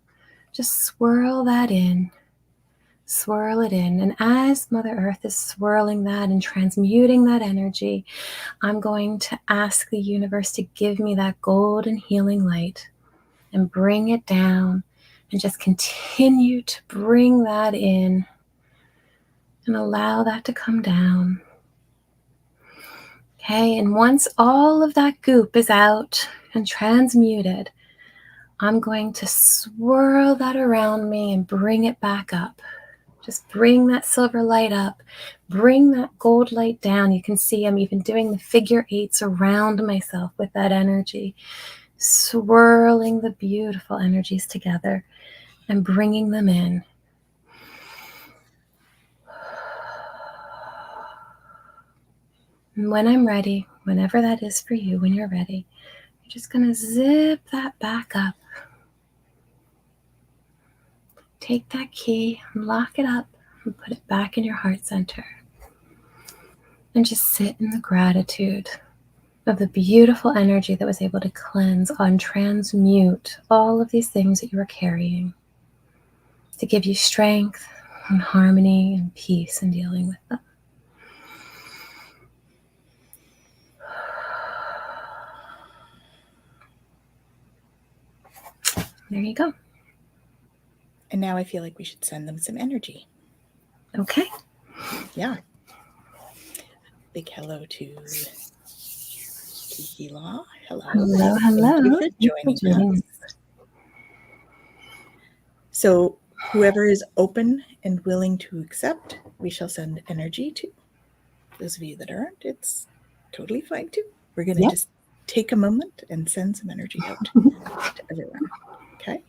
Just swirl that in. Swirl it in. And as Mother Earth is swirling that and transmuting that energy, I'm going to ask the universe to give me that golden healing light and bring it down and just continue to bring that in and allow that to come down. Okay, and once all of that goop is out and transmuted, I'm going to swirl that around me and bring it back up. Just bring that silver light up, bring that gold light down. You can see I'm even doing the figure eights around myself with that energy, swirling the beautiful energies together and bringing them in. And when I'm ready, whenever that is for you, when you're ready, you're just going to zip that back up. Take that key and lock it up and put it back in your heart center. And just sit in the gratitude of the beautiful energy that was able to cleanse and transmute all of these things that you were carrying, to give you strength and harmony and peace in dealing with them. There you go. And now I feel like we should send them some energy. Okay. Yeah. Big hello to Kihila. Hello. Hello, hello. Thank you for joining us. So whoever is open and willing to accept, we shall send energy to. Those of you that aren't, it's totally fine too. We're going to just take a moment and send some energy out to everyone. Okay.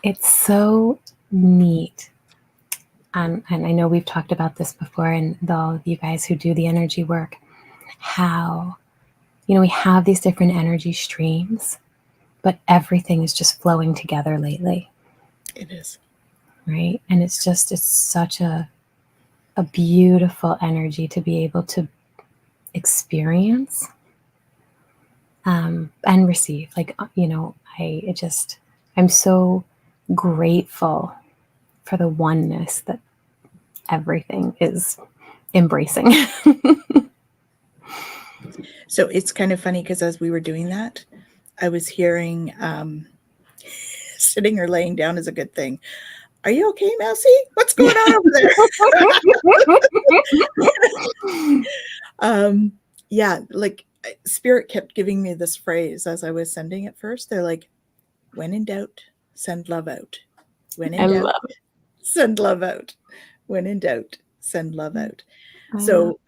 It's so neat. And I know we've talked about this before, and all of you guys who do the energy work, how, we have these different energy streams, but everything is just flowing together lately. It is. Right? And it's such a beautiful energy to be able to experience and receive. Like, I'm so grateful for the oneness that everything is embracing. So it's kind of funny because as we were doing that, I was hearing sitting or laying down is a good thing. Are you okay, Mousy? What's going on over there? Yeah, like Spirit kept giving me this phrase as I was sending it first. They're like, when in doubt, send love out. When in doubt, send love out. When in doubt, send love out. So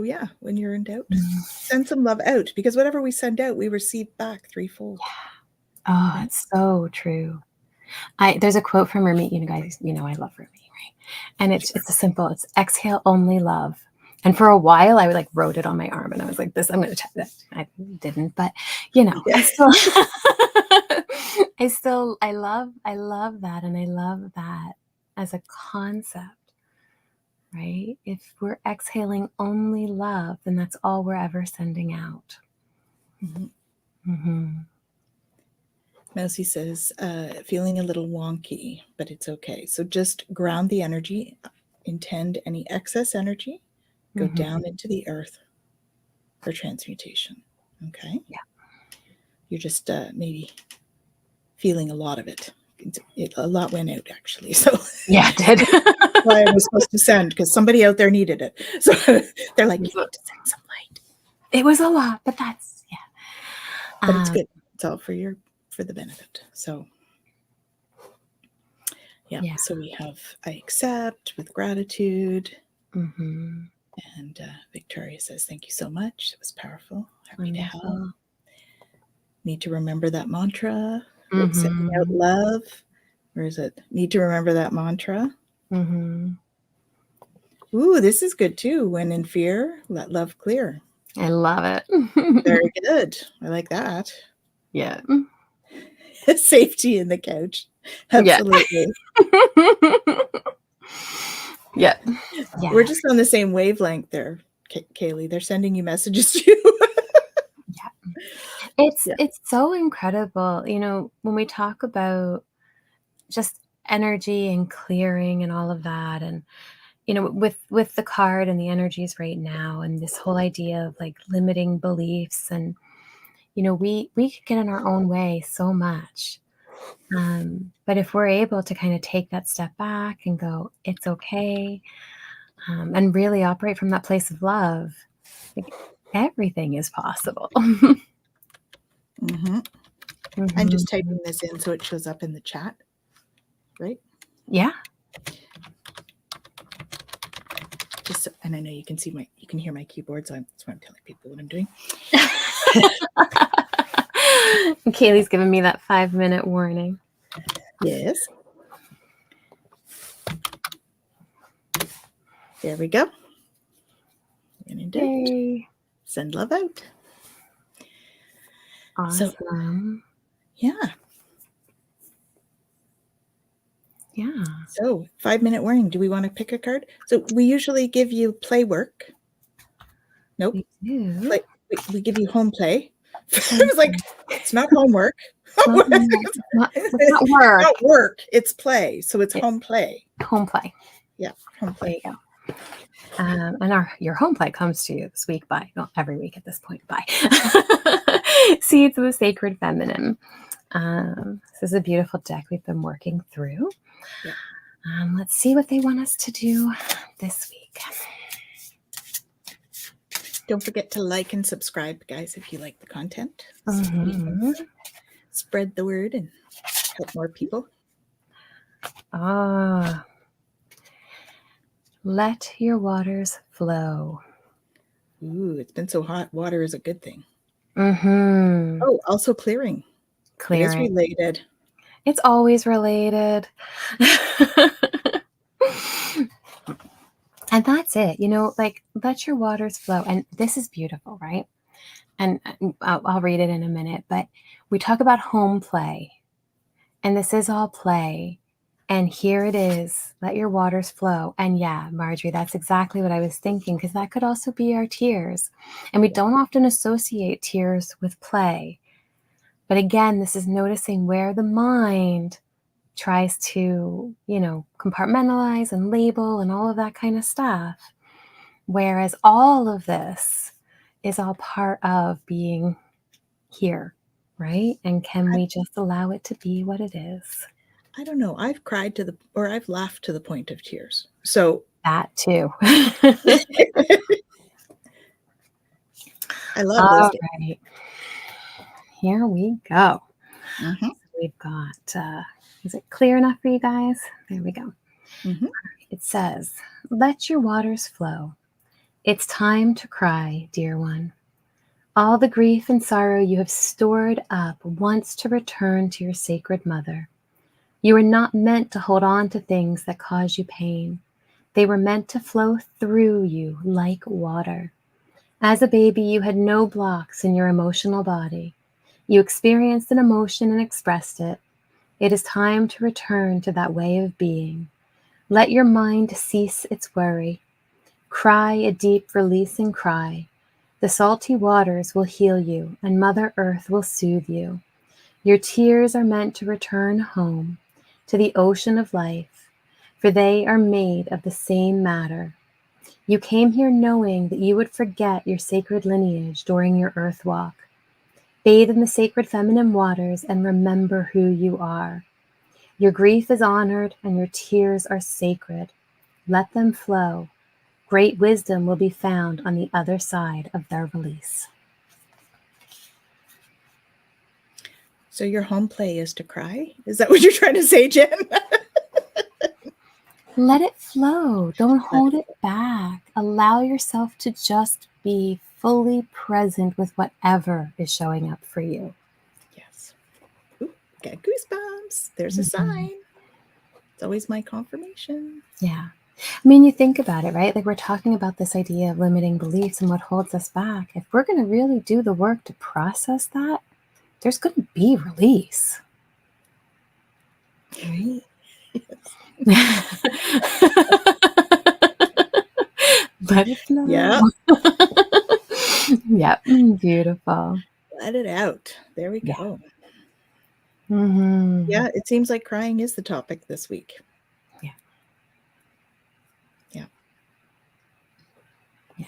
yeah, when you're in doubt, send some love out, because whatever we send out, we receive back threefold. Yeah. Oh, right? It's so true. There's a quote from Rumi. You guys, I love Rumi, right? And it's it's exhale only love. And for a while, I would wrote it on my arm, and I was like, "This, I'm going to try that." I didn't, but yeah. I love that, and I love that as a concept. Right? If we're exhaling only love, then that's all we're ever sending out. Mousy says, feeling a little wonky, but it's okay. So just ground the energy, intend any excess energy, go down into the earth for transmutation. Okay? Yeah. You're just maybe feeling a lot of it. A lot went out, actually. So yeah, it did. why I was supposed to send, because somebody out there needed it. So they're like, you need to send some light. It was a lot, but that's, yeah. But it's good. It's all for the benefit. So yeah. So we have, I accept with gratitude. And Victoria says, thank you so much. It was powerful. Happy to help. Need to remember that mantra. Sending out love. Where is it? Need to remember that mantra. Ooh, this is good too. When in fear, let love clear. I love it. Very good. I like that. Yeah. Safety in the couch. Absolutely. Yeah. We're just on the same wavelength there, Kaylee. They're sending you messages too. It's so incredible. When we talk about just energy and clearing and all of that, and with the card and the energies right now, and this whole idea of limiting beliefs, and we could get in our own way so much. But if we're able to kind of take that step back and go, it's okay, and really operate from that place of love, everything is possible. I'm just typing this in so it shows up in the chat, right? Yeah. And I know you can hear my keyboard, so that's why I'm telling people what I'm doing. Kaylee's giving me that 5-minute warning. Yes. There we go. Send love out. Awesome. Yeah. Yeah. So 5-minute warning. Do we want to pick a card? So we usually give you play work. Nope. We do. We give you home play. It Home was like, it's not homework. It's not homework. It's not work. Not work. It's play. So it's home play. Home play. Yeah. Home There play. you go. And your home play comes to you this week by, well, every week at this point, by Seeds of the Sacred Feminine. This is a beautiful deck we've been working through. Yeah. Let's see what they want us to do this week. Don't forget to like and subscribe, guys, if you like the content. So we can Mhm. spread the word and help more people. Let your waters flow. Ooh, it's been so hot. Water is a good thing. Mm-hmm. Oh, also clearing. It is Clearing. related. It's always related. And that's it, like, let your waters flow. And this is beautiful, right? And I'll read it in a minute, but we talk about home play, and this is all play. And here it is, let your waters flow. And yeah, Marjorie, that's exactly what I was thinking, because that could also be our tears. And we don't often associate tears with play. But again, this is noticing where the mind tries to, compartmentalize and label and all of that kind of stuff. Whereas all of this is all part of being here, right? And can we just allow it to be what it is? I don't know. I've cried or I've laughed to the point of tears. So That too. I love All those. right. Here we go. Mm-hmm. We've got, is it clear enough for you guys? There we go. Mm-hmm. It says, let your waters flow. It's time to cry, dear one. All the grief and sorrow you have stored up wants to return to your sacred mother. You are not meant to hold on to things that cause you pain. They were meant to flow through you like water. As a baby, you had no blocks in your emotional body. You experienced an emotion and expressed it. It is time to return to that way of being. Let your mind cease its worry. Cry a deep releasing cry. The salty waters will heal you, and Mother Earth will soothe you. Your tears are meant to return home, to the ocean of life, for they are made of the same matter. You came here knowing that you would forget your sacred lineage during your earth walk. Bathe in the sacred feminine waters and remember who you are. Your grief is honored and your tears are sacred. Let them flow. Great wisdom will be found on the other side of their release. So your home play is to cry? Is that what you're trying to say, Jen? Let it flow. Don't hold it back. Allow yourself to just be fully present with whatever is showing up for you. Yes. Ooh, got goosebumps. There's a sign. It's always my confirmation. Yeah. I mean, you think about it, right? Like, we're talking about this idea of limiting beliefs and what holds us back. If we're going to really do the work to process that, there's going to be release. Right? Let it flow. Yeah. Yep. Beautiful. Let it out. There we go. Mm-hmm. Yeah, it seems like crying is the topic this week. Yeah. Yeah. Yeah.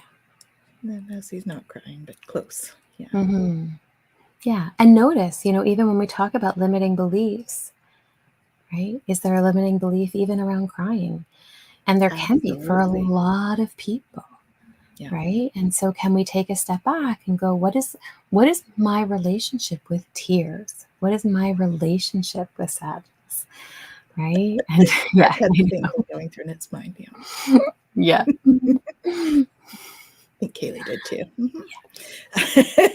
No, he's not crying, but close. Yeah. Mm-hmm. Yeah. And notice, even when we talk about limiting beliefs, right? Is there a limiting belief even around crying? And there can be for a lot of people. Yeah. Right? And so can we take a step back and go, what is my relationship with tears? What is my relationship with sadness? Right? And yeah, That's the thing going through in its mind. Yeah. Yeah. I think Kaylee did too. Mm-hmm. Yeah.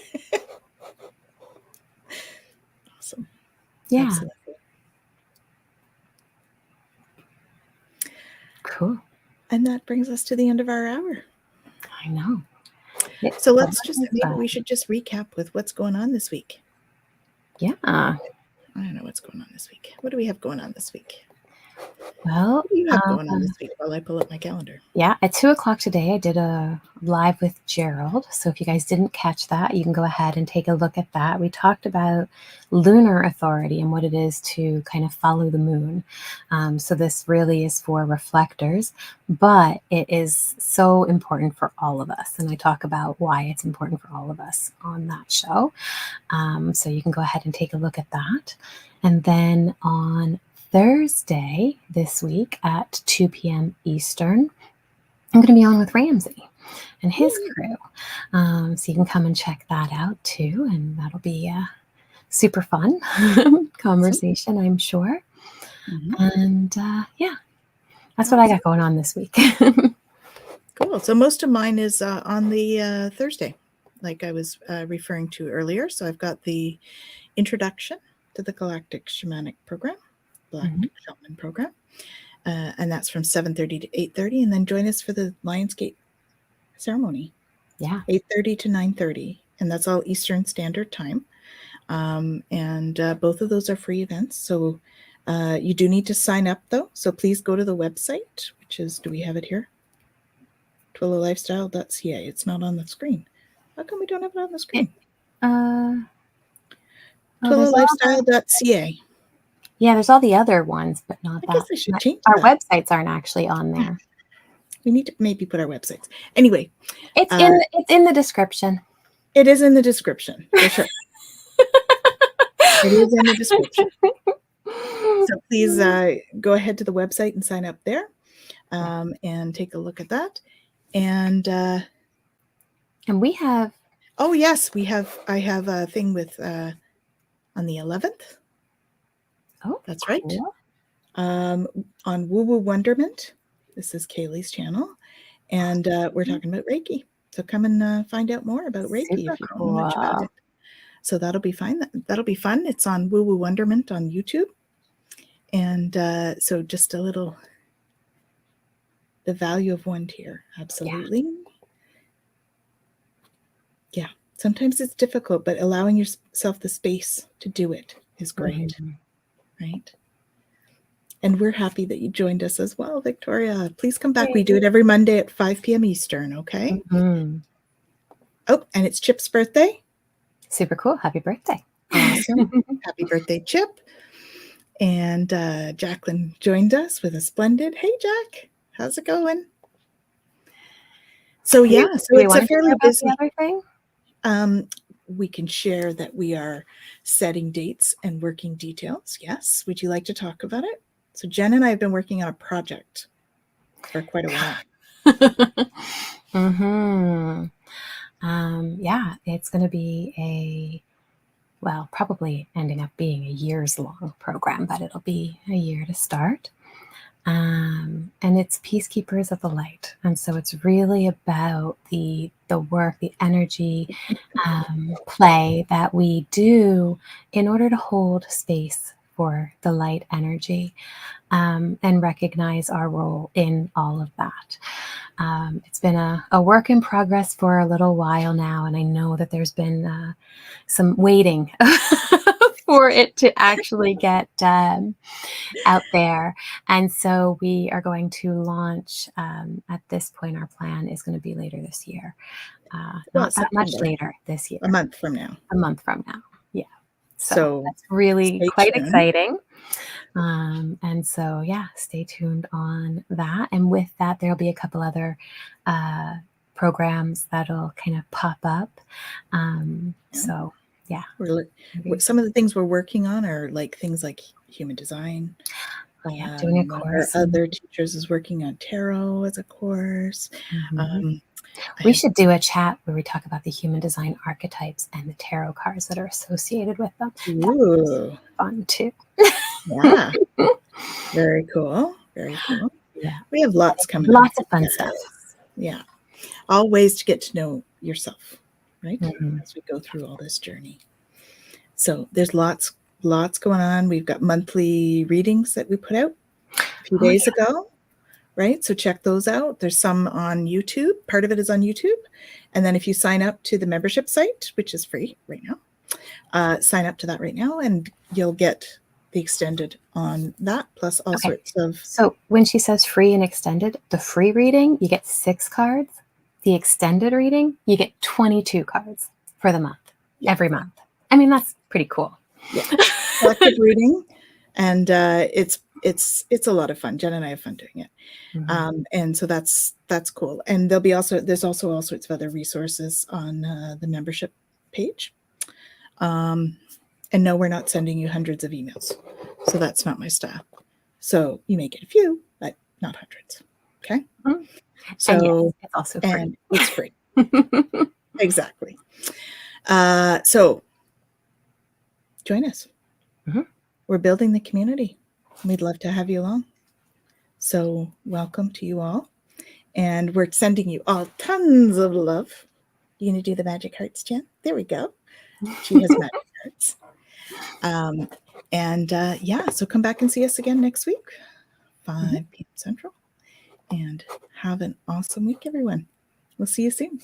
Awesome. Yeah. Absolutely. Cool. And that brings us to the end of our hour. I know. So maybe we should just recap with what's going on this week. Yeah. I don't know what's going on this week. What do we have going on this week? Well, What do you have going on this week while I pull up my calendar? yeah, at 2 o'clock today, I did a live with Gerald. So if you guys didn't catch that, you can go ahead and take a look at that. We talked about lunar authority and what it is to kind of follow the moon. So this really is for reflectors, but it is so important for all of us. And I talk about why it's important for all of us on that show. So you can go ahead and take a look at that. And then on Thursday this week at 2 p.m. Eastern, I'm going to be on with Ramsey and his crew. So you can come and check that out too. And that'll be a super fun conversation, I'm sure. And yeah, that's what I got going on this week. Cool. So most of mine is on the Thursday, like I was referring to earlier. So I've got the introduction to the Galactic Shamanic Program, Galactic Shaman Program. And that's from 7:30 to 8:30. And then join us for the Lionsgate ceremony. Yeah. 8:30 to 9:30. And that's all Eastern Standard Time. And both of those are free events. So you do need to sign up, though. So please go to the website, which is, do we have it here? twillowlifestyle.ca. It's not on the screen. How come we don't have it on the screen? twillowlifestyle.ca. Yeah, there's all the other ones, but not that. I guess I should change our that. websites aren't actually on there. We need to maybe put our websites. Anyway. It's in the description. It is in the description, for sure. It is in the description. So please go ahead to the website and sign up there and take a look at that. And we have. Oh, yes, I have a thing with on the 11th. Oh, that's cool. right. On Woo Woo Wonderment. This is Kaylee's channel. And we're talking about Reiki. So come and find out more about Reiki if you don't know much about it. So that'll be fine. That'll be fun. It's on Woo Woo Wonderment on YouTube. And so just a little, the value of one tear. Absolutely. Yeah. Sometimes it's difficult, but allowing yourself the space to do it is great. Right. And we're happy that you joined us as well, Victoria. Please come back. We do it every Monday at 5 p.m. Eastern. Okay. Oh, and it's Chip's birthday. Super cool. Happy birthday. Awesome. Happy birthday, Chip. And Jacqueline joined us with a splendid, hey, Jack, how's it going? So, yeah, so it's a fairly busy thing. We can share that we are setting dates and working details. Yes. Would you like to talk about it? So Jen and I have been working on a project for quite a while. Yeah, it's going to be probably ending up being a years-long program, but it'll be a year to start. And it's Peacekeepers of the Light. And so it's really about the work, the energy, play that we do in order to hold space for the light energy and recognize our role in all of that. It's been a work in progress for a little while now, and I know that there's been some waiting for it to actually get out there. And so we are going to launch at this point. Our plan is going to be later this year. Not that much later this year. A month from now. Yeah. So that's really quite exciting. And so, yeah, stay tuned on that. And with that, there'll be a couple other programs that'll kind of pop up. So, yeah. Some of the things we're working on are like things like human design. Doing a course. Our other teachers is working on tarot as a course. We should do a chat where we talk about the human design archetypes and the tarot cards that are associated with them. Ooh. That's fun too. Yeah. Very cool. Very cool. Yeah. We have lots coming. Lots of fun stuff. Yeah. All ways to get to know yourself, right? As we go through all this journey. So there's lots going on. We've got monthly readings that we put out a few days ago. Right. So check those out. There's some on YouTube. Part of it is on YouTube. And then if you sign up to the membership site, which is free right now, Sign up to that right now, and you'll get the extended on that, plus all Okay. sorts of. So when she says free and extended, the free reading, you get 6 cards. The extended reading, you get 22 cards for the month, every month. I mean, that's pretty cool. Yeah. Collective reading, and it's a lot of fun. Jen and I have fun doing it. And so that's cool. And there's also all sorts of other resources on the membership page. And no, we're not sending you hundreds of emails. So that's not my style. So you may get a few, but not hundreds. Okay. So and yes, it's also free. And it's free. Exactly. So join us. We're building the community. We'd love to have you along. So welcome to you all. And we're sending you all tons of love. You going to do the magic hearts, Jen? There we go. She has magic hearts. So come back and see us again next week, 5 p.m. Central. And have an awesome week, everyone. We'll see you soon.